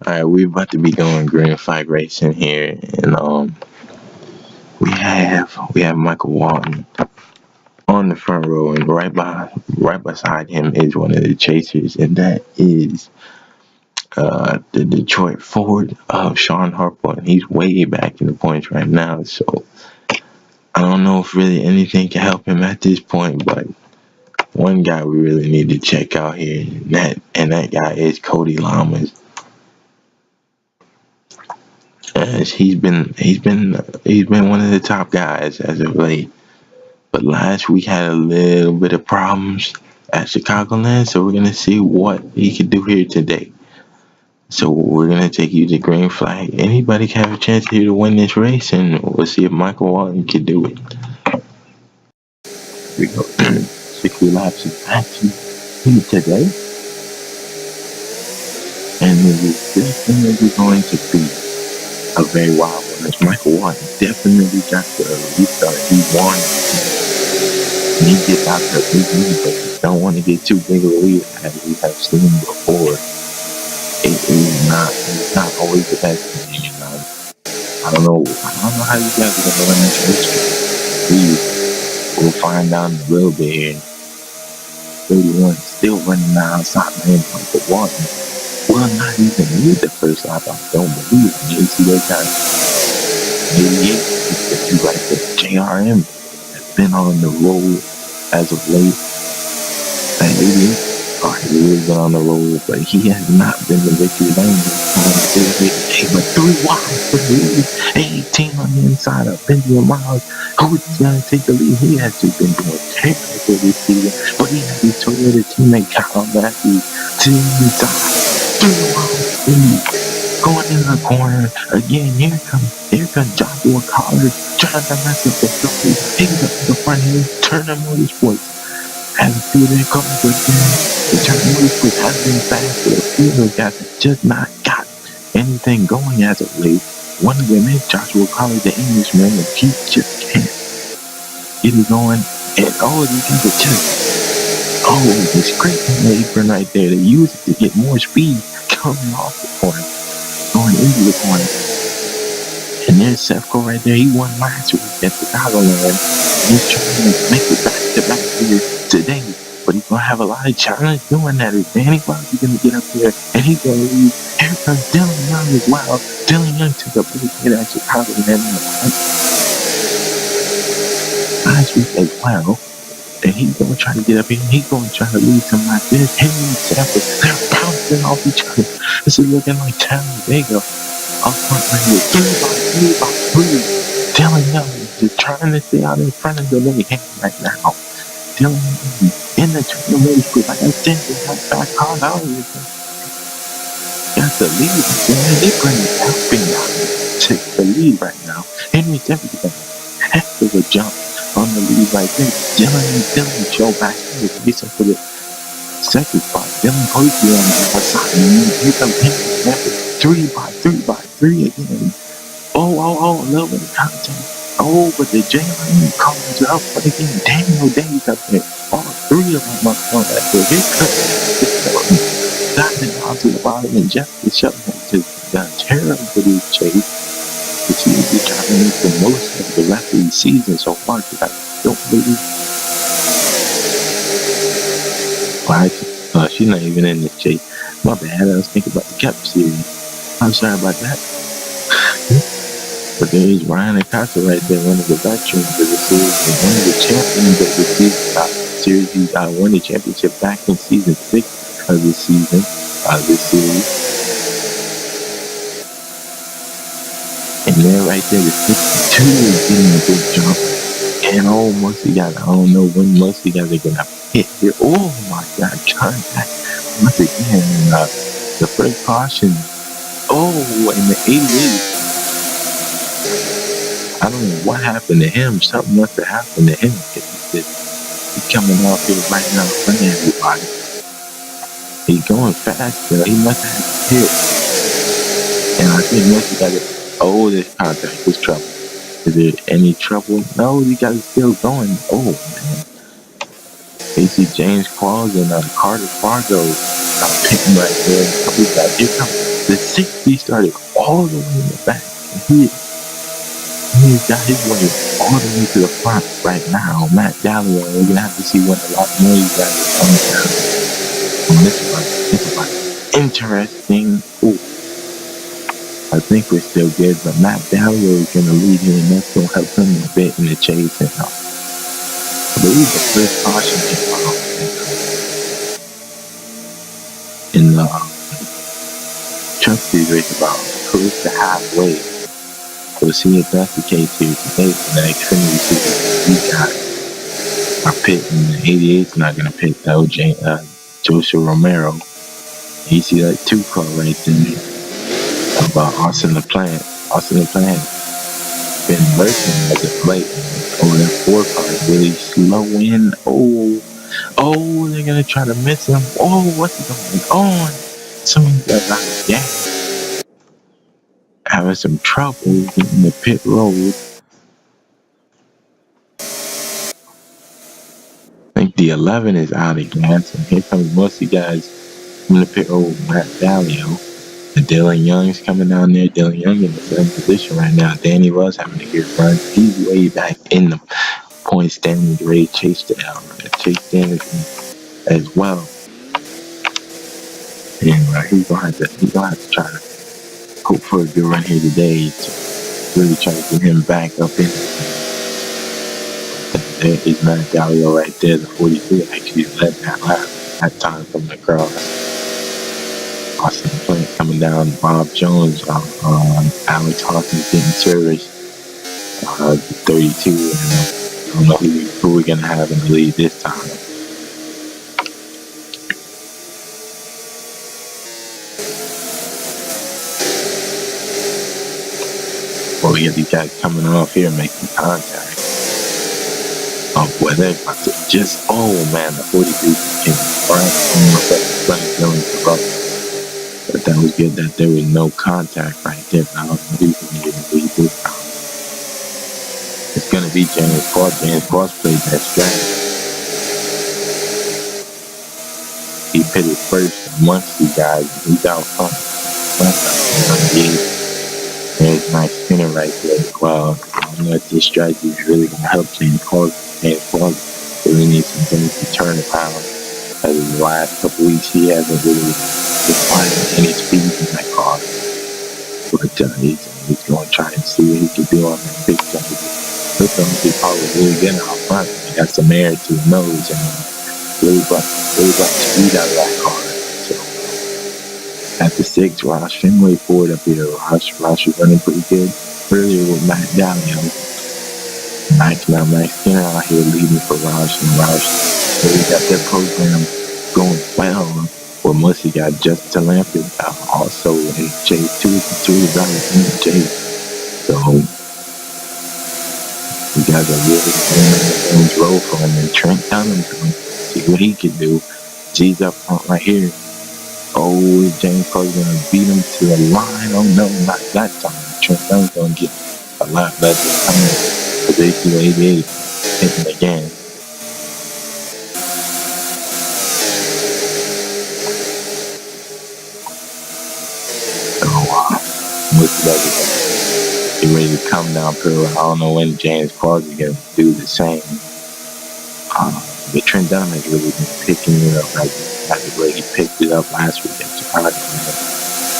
Alright, we're about to be going green flag racing here, and we have Michael Walton on the front row, and right beside him is one of the chasers, and that is the Detroit Ford of Sean Harper, and he's way back in the points right now. So I don't know if really anything can help him at this point, but one guy we really need to check out here, and that guy is Cody Lamas. As he's been one of the top guys as of late, but last week had a little bit of problems at Chicagoland, so we're gonna see what he can do here today. So we're gonna take you to green flag. Anybody can have a chance here to win this race, and we'll see if Michael Walton can do it. Here we go. 60 laps of action here today, and it is definitely going to be a very wild one. As Michael Walton definitely got the restart he wanted, and he gets out there big lead, but you don't want to get too big of a lead as we have seen before. It's not always the best thing. I don't know how you guys are gonna run this race. We'll find out in a little bit here. 31 still running outside lane. Michael Walton will not even need the first lap. I don't believe it. You see that guy 88 if you like the JRM has been on the road as of late. At 88, he really been on the road, but he has not been the victory lane. But 3 wide for the lead, 18 on the inside of Benjamin Miles. Who's gonna take the lead? He has just been doing terrible this season, but he has his Toyota teammate Kyle Matthews to the inside. 3 wide lead. Going in the corner again. Here comes Joshua Collard trying to mess up the trophy. Picking up the front end. Turner Motorsports has a few there coming again. The Turner Motorsports has been fast, but a few of those guys have just not got anything going as of late. One of them is Joshua Collard, the Englishman, and he just can't get it going. And these guys are just the scraping the apron right there. They use it to get more speed coming off the corner, going into the corner. And there's Sefco right there. He won last week at Chicagoland. He's trying to make it back to back here today, but he's gonna have a lot of challenge doing that. Is Danny Bobby gonna get up there and he's gonna leave? Here comes Dylan Young as well. Dylan Young took a big hit at Chicagoland last week as well. And he's gonna try to get up here and he's gonna try to leave some like this. Henry Stafford, they're bouncing off each other. This is looking like Talladega. Up front right here, 3 by 3. Dylan Young is just trying to stay out in front of the lane right now. Dylan Young in the Turner Motorsports, like I said, they got back caught out. Got the lead right there. They're bringing Alpine out to the lead right now. Henry Stafford got a heck of a jump on the lead right there. Dylan show back here. He's up for the second spot. Dylan Posey on the outside. Here comes Henry Stafford. 3 by 3 again. A little bit of contact. But the JRM comes up again. Daniel Days up there. All 3 of them up on that field. Here comes diving down to the bottom, and Jeff is shoving him to the terrible chase to see if he's trying to make the most of the rest of the season so far. Because I don't believe. She's not even in this chase. My bad. I was thinking about the Cup series. I'm sorry about that. But there is Ryan Acosta right there, one of the veterans of the series and one of the champions of the series. He won the championship back in season 6 of this series. And there right there, the 62 is getting a big jump. And Musty guys, I don't know when Musty guys are gonna hit here. Oh my God, contact once again. The first caution. In the 88. I don't know what happened to him. Something must have happened to him. He's coming off here right now in front of everybody. He's going fast, though. He must have had a hit. And I think Messi got it. This contact is trouble. Is there any trouble? No, you guys still going. Man. You see James Qualls and Carter Fargo pitting right there. Here comes the 60 started all the way in the back. And he's got his way all the way to the front right now. Matt Dallio, we're going to have to see when a lot more of these guys are coming down on this one. It's about interesting. Ooh, I think we're still good, but Matt Dallio is going to lead him, and that's going to help him a bit in the chase. And I believe the first caution came out in the truck series race about close to halfway. We'll see if that's the case here today for the Xfinity series. These guys are pitting. The 88's not going to pit though. Joseph Romero. You see that 2 car right there about Austin LaPlante. Austin LaPlante been lurking as of late. Oh, that 4 car is really slowing. Oh, they're going to try to miss him. Oh, what's going on? Somebody's got a lot of gas. Having some trouble getting the pit road. I think the 11 is out of gas, and here comes most of the guys from the pit road. Matt Dallio. And Dylan Young's coming down there. Dylan Young in the 7th position right now. Danny Love's having a good run. He's way back in the point standings. Ray Chase standings as well. And he's gonna have to try to hope for a good run here today to really try to get him back up in. There is Matt Dallio right there, the 43. Actually led that lap that time from the cross. Austin LaPlante coming down. Bob Jones, Alex Hawkins getting service. 32. And I don't know who we're gonna have in the lead this time. Well, we got these guys coming off here making contact. Oh boy, they're about to just, oh man, the 43 came right on the front going to up. But that was good that there was no contact right there. I don't know who's gonna get the lead this time. It's gonna be James Cross. James Cross played that strategy. He pitted first amongst these guys. He's out front. There's a nice spinner right there as well. I don't know if this strategy is really going to help James Clark. James Clark really needs some things to turn around. As in the last couple weeks, he hasn't really defined any speed in that car. But he's going to try and see what he can do on that big strategy. This one, he probably really good out front. He got some air to the nose and really brought speed out of that car. So at the 6, Ross Fenway forward up here. Ross is running pretty good earlier with Matt Dallio. Max Skinner out here leading for Ross, and Ross really got their program going well. Well, mostly got Justin Lampert also in Chase. Two drivers in Chase. So you guys are really going to roll for him. And Trent Dunham's going to see what he can do. G's up front right here. Oh, James Clark's going to beat him to the line. Oh, no, not that time. Trent Dunham's going to get a lot better coming for the 88 hitting again. So, most of that is get ready to come down Pearl. I don't know when James Clark is going to do the same. But Trent Dunham has really been picking it up like the way he picked it up last week at Chicago.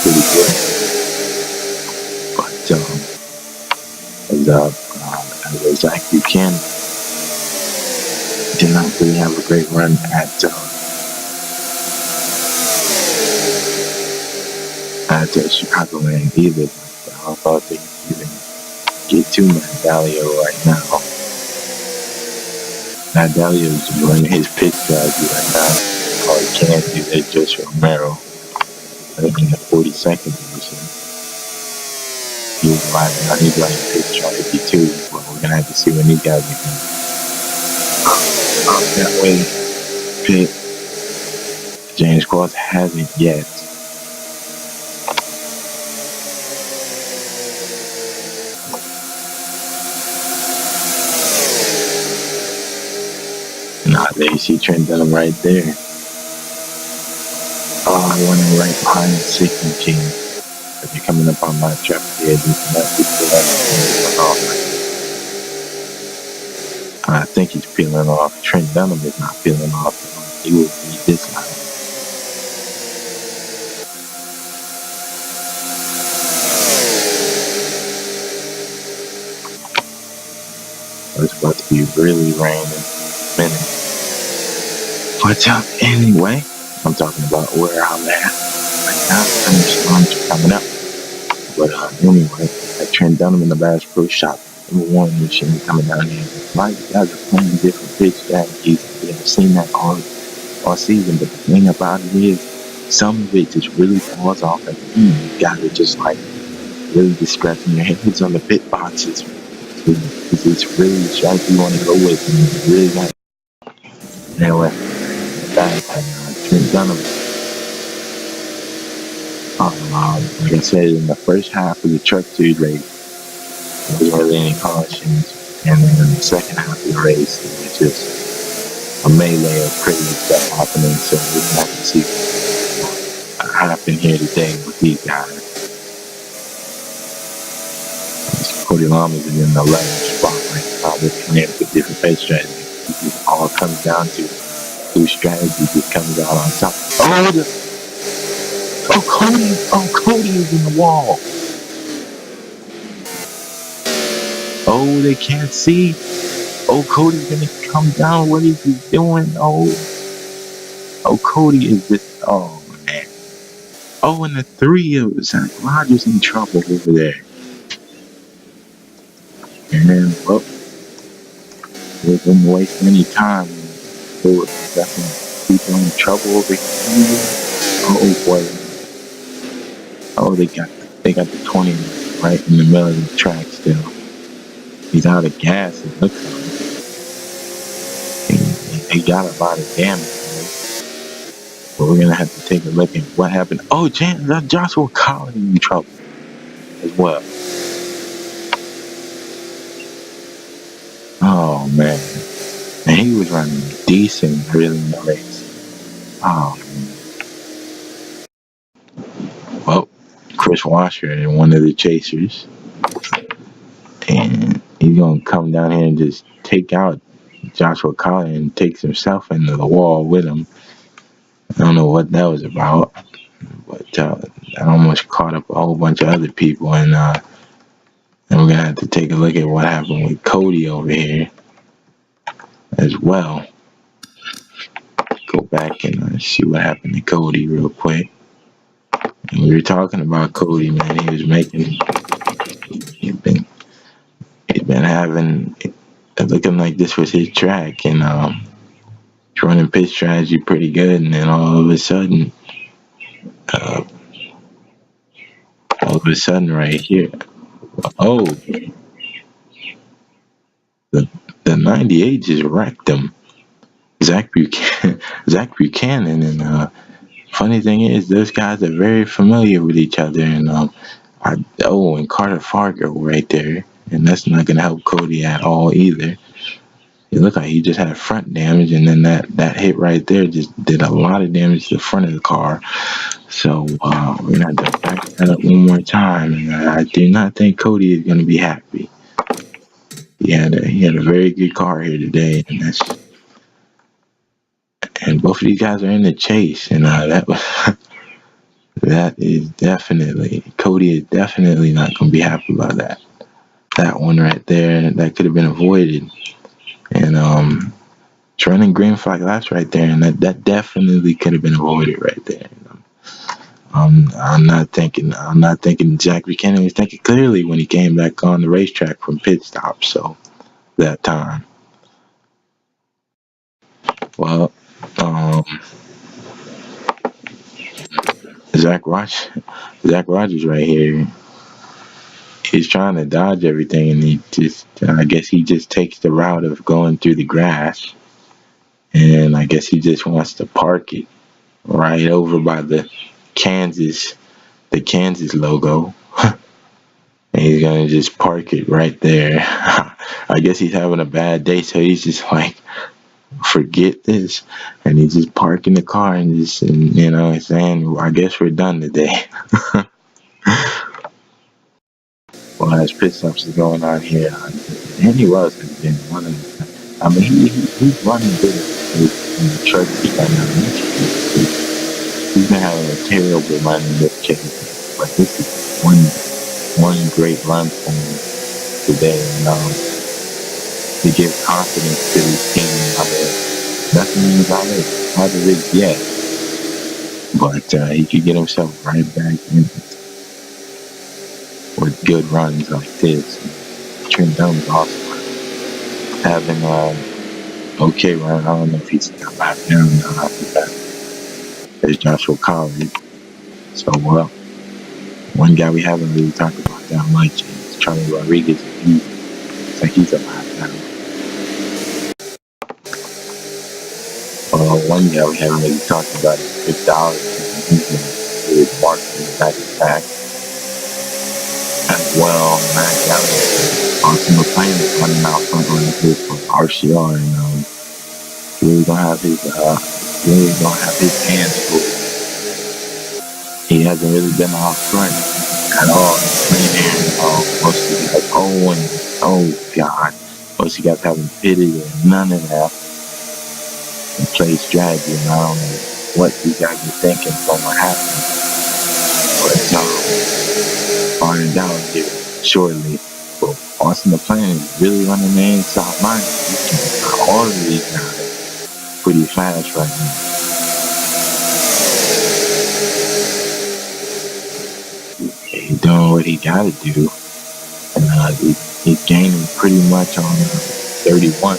Pretty good. But as Zach Buchanan did not really have a great run at Chicagoland either. But I don't know if they can even get to Matt Dallio right now. Matt Dallio is running his pitch strategy right now. All he can do is Joseph Romero in the 42nd position. He's running pitch strategy too. But we're gonna have to see when these guys are going that way. Pit. James Cross hasn't yet. Nah, there you see Trent Dunham right there. Oh, I want him right behind the safety team. If you're coming up on my trap here, this might be peeling off right here. I think he's peeling off. Trent Dunham is not peeling off. He will be this line. It's about to be really raining in a minute. But anyway, I'm talking about where I'm at right now. Thunderstorms are coming up. But anyway, that Trent Dunham in the Bass Pro Shop. Number one machine coming down here. A lot of guys are playing different pitch strategies. We have seen that all season. But the thing about it is, some of it just really falls off at the end. You gotta just like really just scratching your heads on the pit boxes. Because it's really the strategy you want to go with. And you really got anyway, that Trent Dunham. Like I said, in the first half of the Truck Series race, there wasn't really any cautions. And then in the second half of the race, it was just a melee of crazy stuff happening. So we're going to have to see what happen here today with these guys. Cody Lamas is in the 11th spot right now. They're playing with different pit strategies. It all comes down to whose strategy just comes out on top. Cody is in the wall. Oh, they can't see. Oh, Cody's gonna come down. What is he doing? Oh, Cody is just. Oh man. Oh, and the three of Zach Rogers in trouble over there. And well, they didn't waste any time. They were definitely people in trouble over here. Oh boy. Oh, they got the 20 right in the middle of the track still. He's out of gas. It looks like he got a lot of damage. But we're gonna have to take a look at what happened. Oh, Joshua Collins in trouble as well. Oh man, and he was running decent really in the race. Oh man. Well, Chris Washer and one of the chasers, and he's gonna come down here and just take out Joshua Collins and takes himself into the wall with him. I don't know what that was about, but I almost caught up a whole bunch of other people, and we're gonna have to take a look at what happened with Cody over here as well. Go back and see what happened to Cody real quick. And we were talking about Cody, man. He was making, he'd been having, looking like this was his track, and he's running pitch strategy pretty good, and then all of a sudden right here, oh, the 98 just wrecked him. Zach Buchanan, and funny thing is, those guys are very familiar with each other, and and Carter Fargo right there, and that's not gonna help Cody at all either. It looked like he just had front damage, and then that hit right there just did a lot of damage to the front of the car. So we're gonna have to back that up one more time, and I do not think Cody is gonna be happy. He had a very good car here today, and both of these guys are in the chase, and that is definitely Cody is definitely not gonna be happy about that. That one right there, that could have been avoided, and it's running green flag laps right there, and that definitely could have been avoided right there. I'm not thinking Jack Buchanan was thinking clearly when he came back on the racetrack from pit stop. So that time, well, Zach Rogers right here. He's trying to dodge everything, and I guess he just takes the route of going through the grass, and I guess he just wants to park it right over by the Kansas logo. And he's gonna just park it right there. I guess he's having a bad day, so he's just like forget this, and he just park in the car and just, and, you know what I'm saying? I guess we're done today. Well, as pit stops is going on here, Andy Wells has been running. I mean, he's running good in the truck he's right now. He's been having a terrible run in this case, but this is one great run for him today. To give confidence to his team. I mean, nothing out of it yet, but he could get himself right back in with good runs like this. Trent Dunham's also having okay run. I don't know if he's got back down now after that. There's Joshua Collins. So, one guy we haven't really talked about that much is Charlie Rodriguez. It's like he's a lap down. One guy we haven't really talked about is Chris Dollar. He's been really marking back to back. As well, Matt Gallagher, Austin McLean is running out front running here for RCR, and really don't have his hands full. He hasn't really been off front at all. Clean air, most of the guys, oh God, most of you guys haven't pitted and none of that. And play strategy, and I don't know what you guys are thinking from what happened. But find out here shortly. But Austin McLean is really running the inside line. All of these guys pretty fast right now. He's doing what he gotta do. And he's gaining pretty much on 31.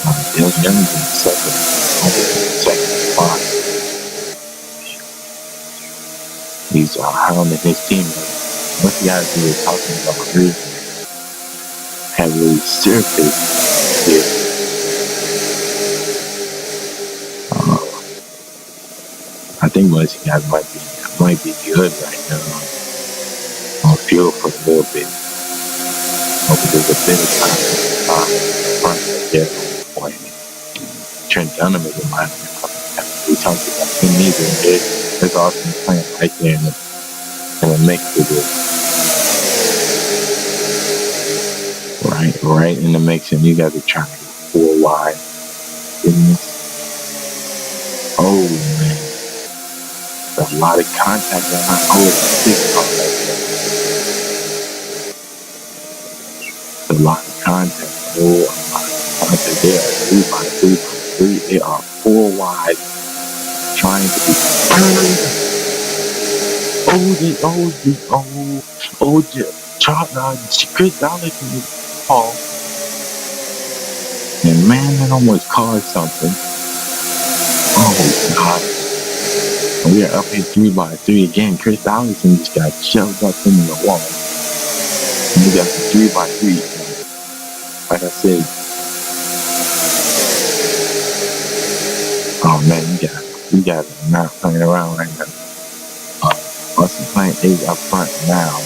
Dylan Young's in second spot. He's hounding his team. What the guys we were talking about really have really surfaced here. I think most of you guys might be good right now on field for a little bit. Hopefully there's a bit of time front right there. Boy, Trent Dunham is in my opinion. We talked about him either. There's Austin playing right there in the mix with it. Right in the mix, and you guys are trying to go 4 wide. Oh man, there's a lot of contact on my a lot of contact. Oh, a lot of contact. They are 3 by 3 by 3. They are 4 wide, trying to be. Chris Dollar can Paul. And man, that almost caused something. Oh God. And we are up here 3 by 3 again. Chris Allison just got shoved up into the wall. And we got the 3 by 3. Like I said. Oh man, you guys are not playing around right now. Austin Plant is up front now.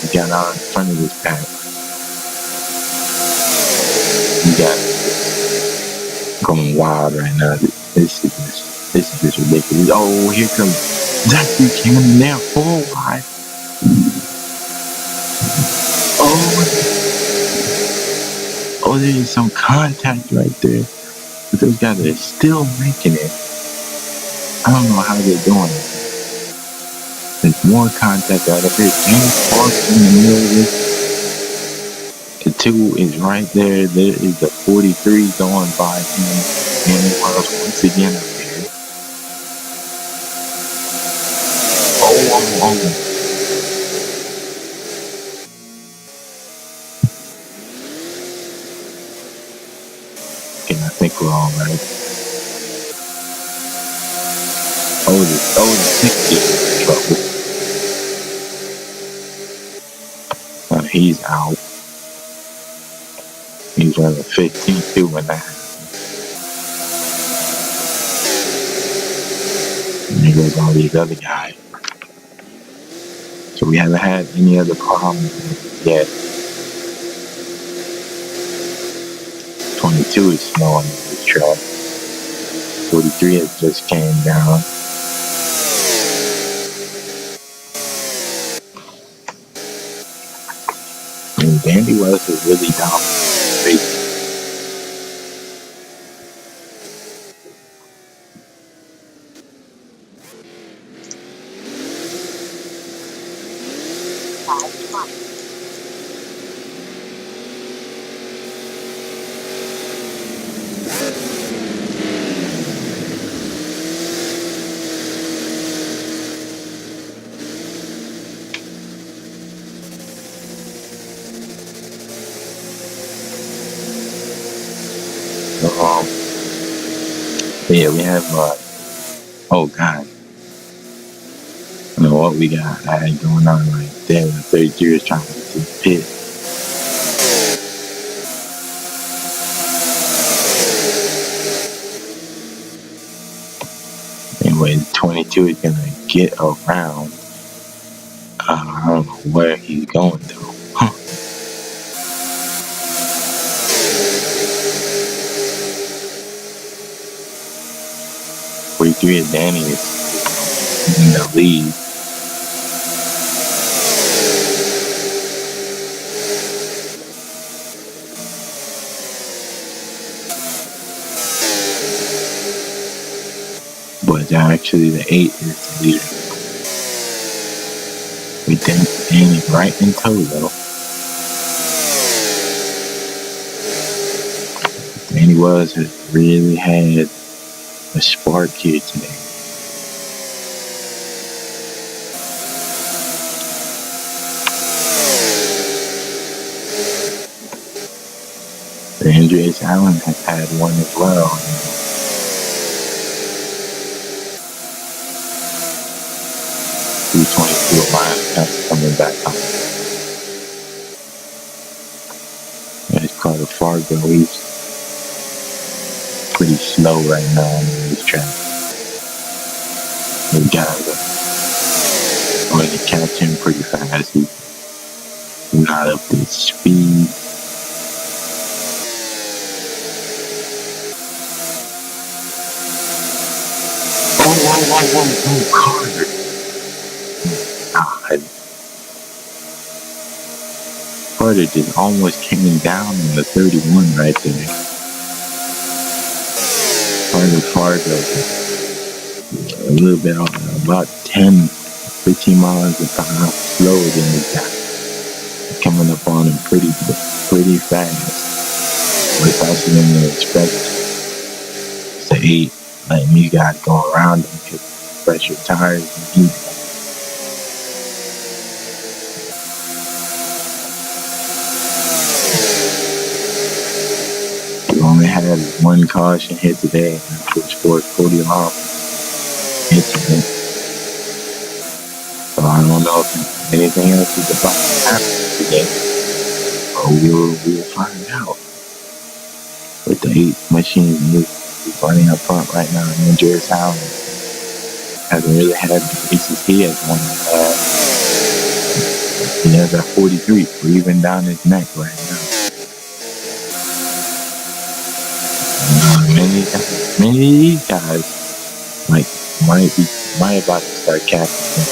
We got out in front of this pack. You guys going wild right now. This is just ridiculous. Oh, here comes Zach Buchanan there, 4 wide. Oh, there is some contact right there. But those guys are still making it. I don't know how they're doing it. There's more contact right up here. James Parks in the middle of this. The 2 is right there. There is the 43 going by him. And it was once again up here. Oh. Okay, I think we're all right. The 60 is in trouble. He's out. He's running 15-2 and a half. And there goes all these other guys. So we haven't had any other problems yet. 22 22 is snowing on this track. 43 has just came down. And Dandy Wells is really down. Yeah, we have, oh God. I don't know what we got going on right there. The 33 is trying to get to the pit. Anyway, 22 is going to get around. I don't know where he's going though. 43 is Danny is in the lead. But actually the 8 is the leader. We think Danny right in tow though. Danny Wells has really had a spark here today. Andreas Allen has had one as well. 222 line that's coming back on. There's Carter Fargo. He's pretty slow right now on this track. The guys are going to catch him pretty fast. He's not up to speed. Oh, Carter. God. Carter just almost came down in the 31 right there. Carter Fargo. A little bit off, about 10, 15 miles an hour slower than this guy. Coming up on him pretty fast. We're faster than they expect. It's the 8, letting these guys go around him because pressure tires and heat. We only had one caution hit today, and that was for Cody Long incident. So I don't know if anything else is about to happen today, but we'll find out. With the 8 machine he's running up front right now, and Andreas Allen hasn't really had the races he has won. He has that 43 breathing down his neck right now. Many of these guys might about to start catching him.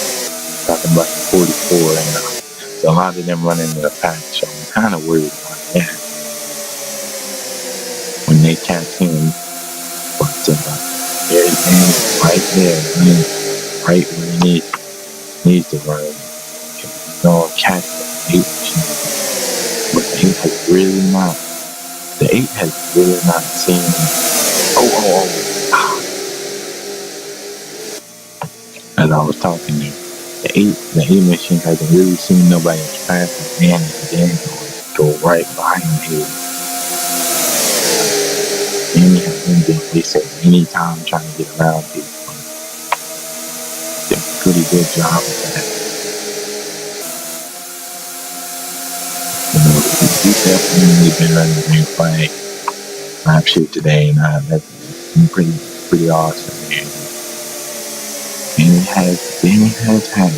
Talking about the 44 and so a lot of them running in the pack, so I'm kind of worried about that when they catch him. But there's him right there, running right where he needs to run. He's gonna catch the 8 machine. But the 8 has really not seen him. As I was talking there, the 8 machine hasn't really seen nobody as fast as Danny, and Danny go right behind him. Danny hasn't been wasting any time trying to get around people. Did a pretty good job of that. He's definitely been running the green flag lap shoot today, and that's been pretty awesome, man. Danny has had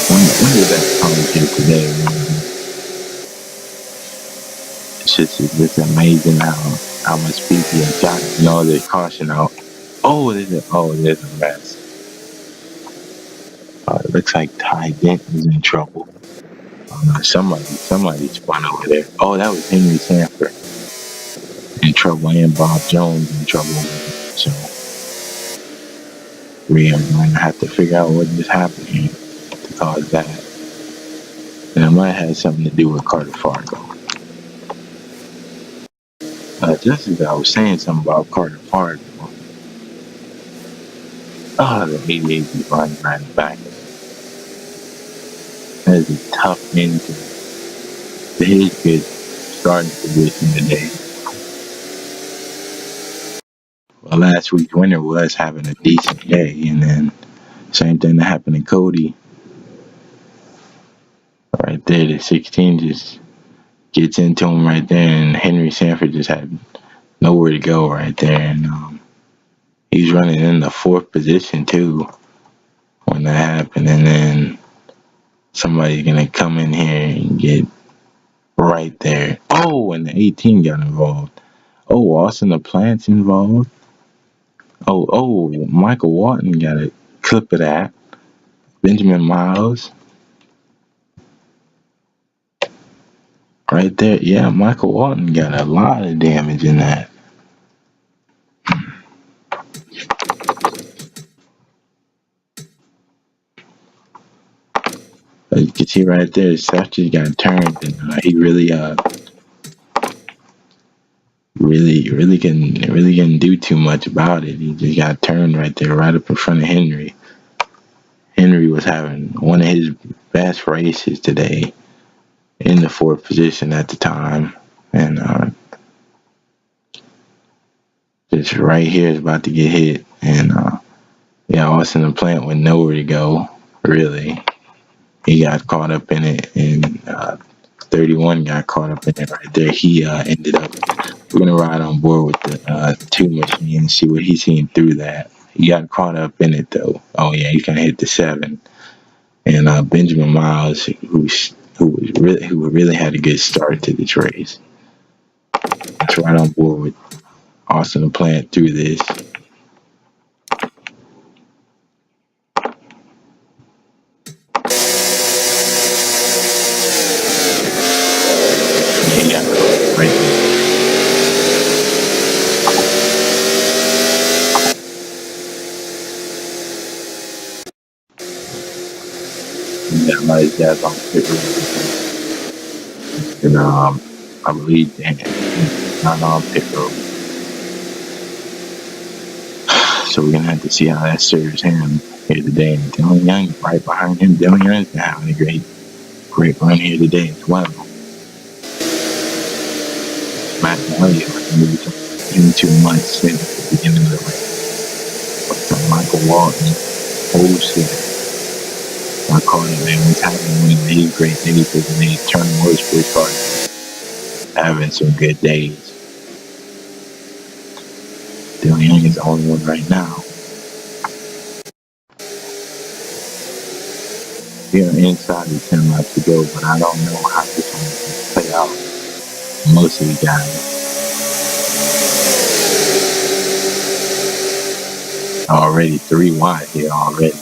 when did that come here today? It just amazing how much speed he had got. There's caution out. There's a mess. It looks like Ty Dent is in trouble. Somebody spun over there. Oh, that was Henry Sanford in trouble, and Bob Jones in trouble. So we are going to have to figure out what just happened here to cause that. And it might have something to do with Carter Fargo. Just as I was saying something about Carter Fargo, the 88 is running right in the back. That is a tough end to his good starting position today. Well, last week's winner was having a decent day, and then same thing that happened to Cody. Right there, the 16 just gets into him right there, and Henry Sanford just had nowhere to go right there, and he's running in the fourth position too when that happened, and then somebody's gonna come in here and get right there. Oh, and the 18 got involved. Oh, Austin the Plant's involved. Oh, Michael Walton got a clip of that. Benjamin Miles. Right there. Yeah, Michael Walton got a lot of damage in that. You can see right there, Seth just got turned, and he really can do too much about it. He just got turned right there, right up in front of Henry. Henry was having one of his best races today in the fourth position at the time, and just right here is about to get hit, and Austin the Plant with nowhere to go, really. He got caught up in it, and 31 got caught up in it right there. He ended up, we're going to ride on board with the two machines, see what he's seen through that. He got caught up in it, though. Oh, yeah, he's going to hit the 7. And Benjamin Miles, who really had a good start to this race. Let's ride on board with Austin the Plant through this. Yeah, he got caught right there. He got my dad on pit road. And I believe he's not on pit road. So we're going to have to see how that serves him here today. And Dylan Young right behind him. Dylan Young's been having a great run here today as well. Matt Elliott moved in too much since the beginning of the race. But Michael Walton, I caught him, man. He's having one of these great days because they turn motorsport cars. Having some good days. Dylan Young is the only one right now. We are inside the 10 laps to go, but I don't know how this one will play out. Most of the guys already 3 wide here already.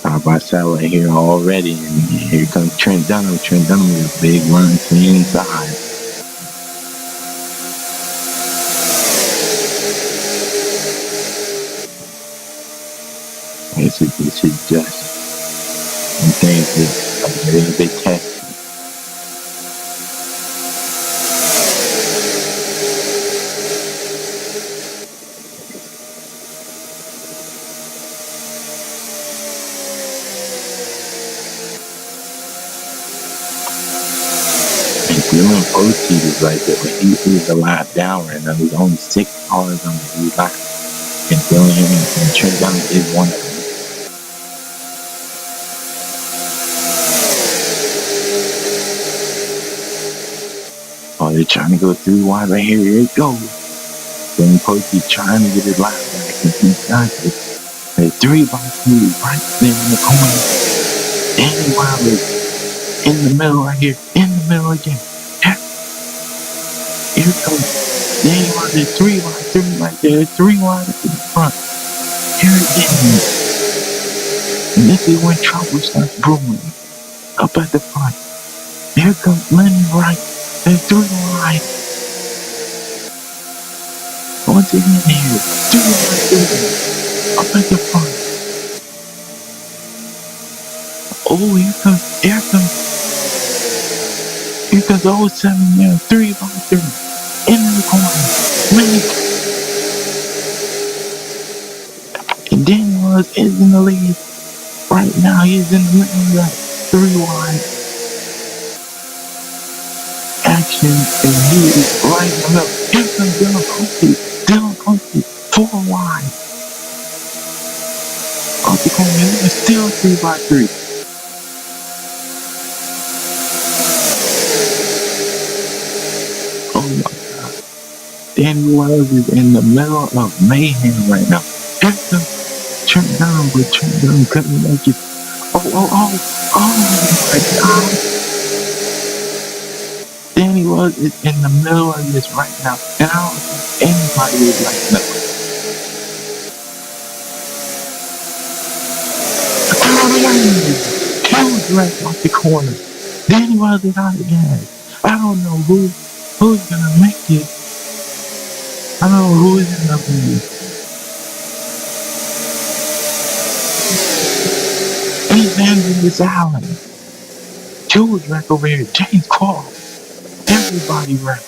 Side by side right here already, and here comes Trent Dunham. Trent Dunham with a big run to the inside. This is just some things that are a little bit testy. And Dylan Poteet is right there, but he is a lap down right now. There's only 6 cars on the lead lap. And Dylan and Trent Dunham is one of them. Oh, they're trying to go through wide right here. Here it goes. Then Pokey trying to get his lap back, and he does it. A 3x3 right there in the corner. Danny Wilder in the middle right here. In the middle again. Here comes Danny Wilder 3x3 right there. 3 wide to the front. Here again. And this is when trouble starts brewing. Up at the front. Here comes Lenny Wright. They're 3 wide. Once again here. 3x3. Up at the front. Oh, here comes 07 there. 3x3. Into the corner. Lenny. And Danny Wilder is in the lead. Right now, he's in the middle of that 3 wide action, and he is right in the middle. Here comes Dylan Posey. 4 wide. Off the corner, it's still 3x3. Oh my God. Danny Wells is in the middle of mayhem right now. Here comes Trent Dunn, but Trent Dunn couldn't make it. Oh my God. Danny Wells is in the middle of this right now, and I don't think anybody is like that. Huge wreck off the corner. Danny Wells is out of gas. I don't know who's gonna make it. I don't know who is gonna be. Evangelist Allen. Huge wreck over here. James Clark. Everybody wreck.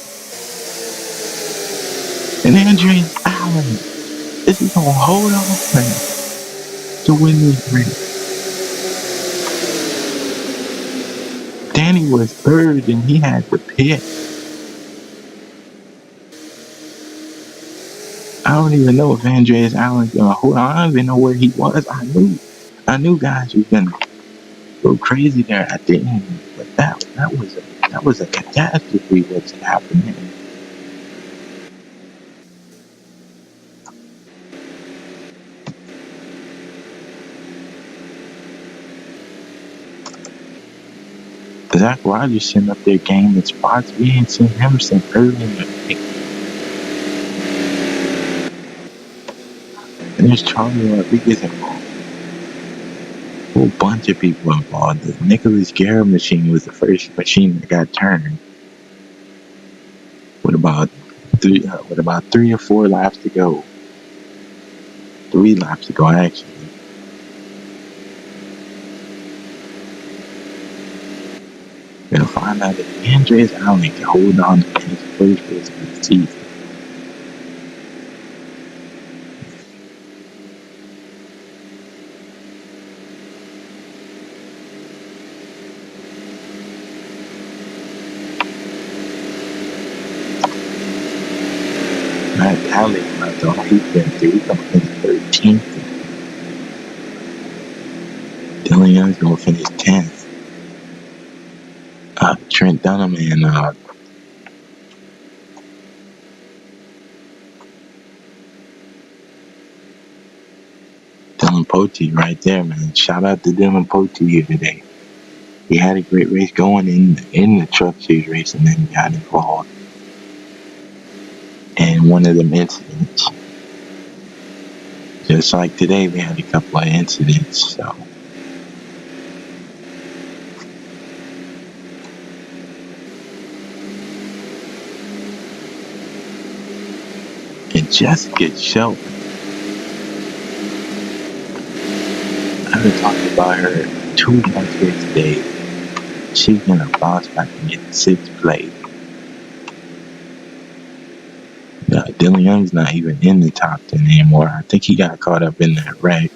And Andreas Allen. Is he gonna hold on to win this race? Danny was third and he had to pit. I don't even know if Andreas Allen's gonna hold on. I don't even know where he was. I knew guys was gonna go crazy there at the end, but that was a catastrophe what's happening. Zach Rogers sitting up there gaining spots. We ain't seen him since early in the week. And there's Charlie Rodriguez involved. A whole bunch of people involved. The Nicholas Guerra machine was the first machine that got turned. With about 3 or 4 laps to go. 3 laps to go, actually. We're gonna find out if Andreas Allen can hold on to his first race of the season. Matt Talley, after all he's been through, he's gonna finish 13th. Dylan Young's gonna finish 10th. Trent Dunham and Dylan Pote right there, man. Shout out to Dylan Pote here today. He had a great race going in the truck series race, and then got involved in one of them incidents. Just like today, we had a couple of incidents, so. And Jessica Shelton. I've been talking about her 2 months here today. She's gonna bounce back and get 6th place. Dylan Young's not even in the top 10 anymore. I think he got caught up in that wreck.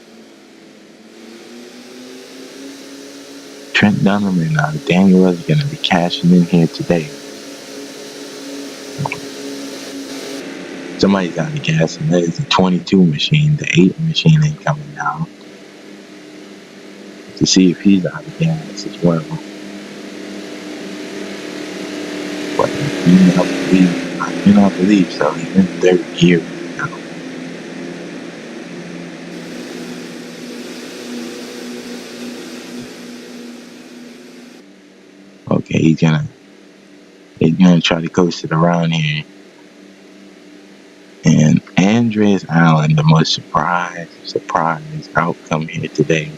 Trent Dunham and Daniel is gonna be cashing in here today. Somebody's out of gas, and that is the 22 machine. The 8 machine ain't coming down. To see if he's out of gas as well. But I believe so. He's in third gear right now. Okay, he's gonna try to coast it around here. And Andres Allen, the most surprise outcome here today.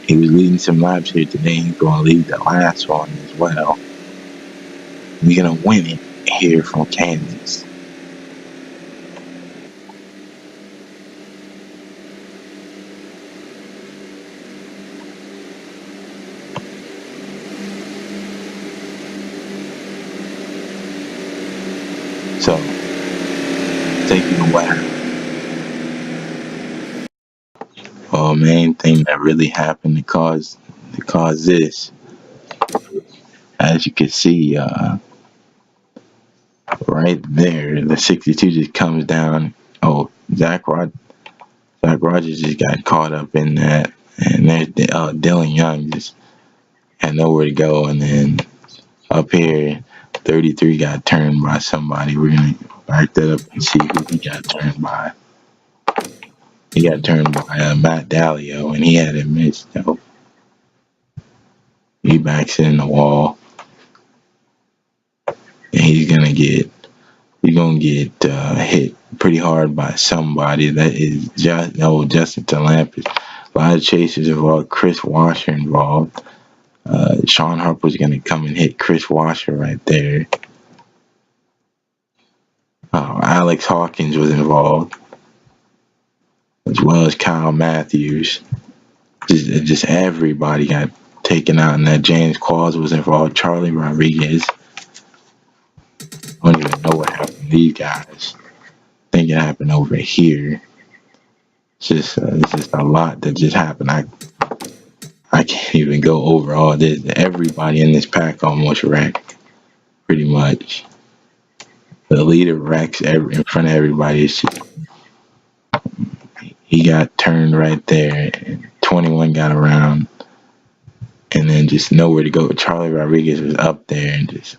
He was leading some laps here today. He's gonna lead the last one as well. He's gonna win it here from Kansas. So taking away. Well, main thing that really happened to cause this, as you can see, right there, the 62 just comes down. Oh, Zach Rogers just got caught up in that, and there's Dylan Young just had nowhere to go, and then up here, 33 got turned by somebody. We're gonna back that up and see who he got turned by. He got turned by Matt Dalio, and he had it missed. So he backs in the wall, and he's gonna get hit pretty hard by somebody. That is Justin Talampis. A lot of chases involved. Chris Washer involved. Sean Harper's gonna come and hit Chris Washer right there. Alex Hawkins was involved, as well as Kyle Matthews. Just everybody got taken out, and that James Qualls was involved. Charlie Rodriguez. I don't even know what happened to these guys. I think it happened over here. It's just a lot that just happened. I can't even go over all this. Everybody in this pack almost wrecked, pretty much. The leader wrecks in front of everybody. He got turned right there, and 21 got around, and then just nowhere to go. Charlie Rodriguez was up there, and just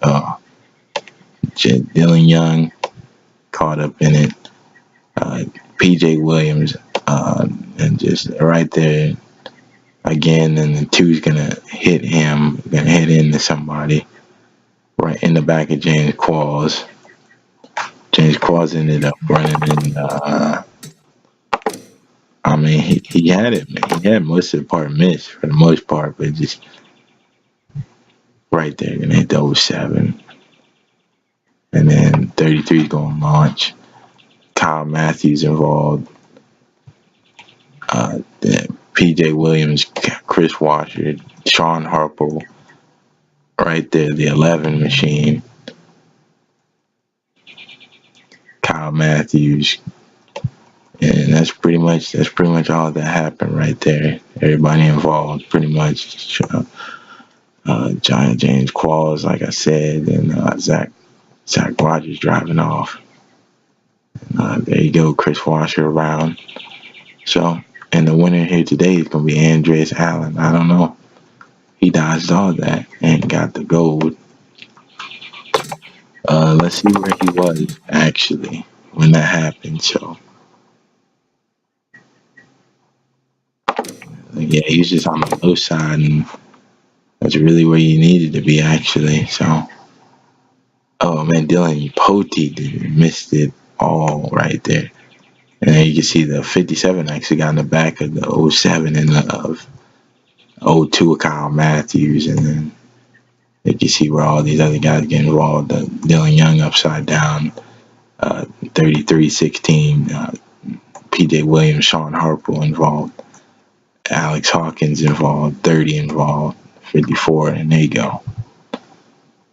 Dylan Young caught up in it. PJ Williams, and just right there again. And the two's gonna hit him, gonna hit into somebody right in the back of James Qualls. James Qualls ended up running in. I mean, he had it. Man. He had most of the part missed for the most part, but just right there, gonna hit the oh 07. And then 33 is gonna launch. Kyle Matthews involved. PJ Williams, Chris Washer, Sean Harper, right there, the 11 machine. Kyle Matthews, and that's pretty much all that happened right there. Everybody involved, pretty much. Giant James Qualls, like I said, and Zach Rogers driving off. There you go, Chris Washer around. So, and the winner here today is gonna be Andres Allen. I don't know. He dodged all that and got the gold. Let's see where he was actually when that happened. So, yeah, he was just on the low side, and that's really where you needed to be actually. So, oh man, Dylan Pote missed it all right there. And then you can see the 57 actually got in the back of the oh 07 and the 02 of Kyle Matthews. And then you can see where all these other guys get involved. Dylan Young upside down, 33-16. PJ Williams, Sean Harper involved. Alex Hawkins involved, 30 involved, 54, and there you go.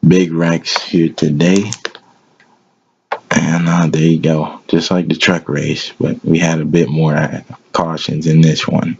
Big wrecks here today. And there you go. Just like the truck race, but we had a bit more cautions in this one.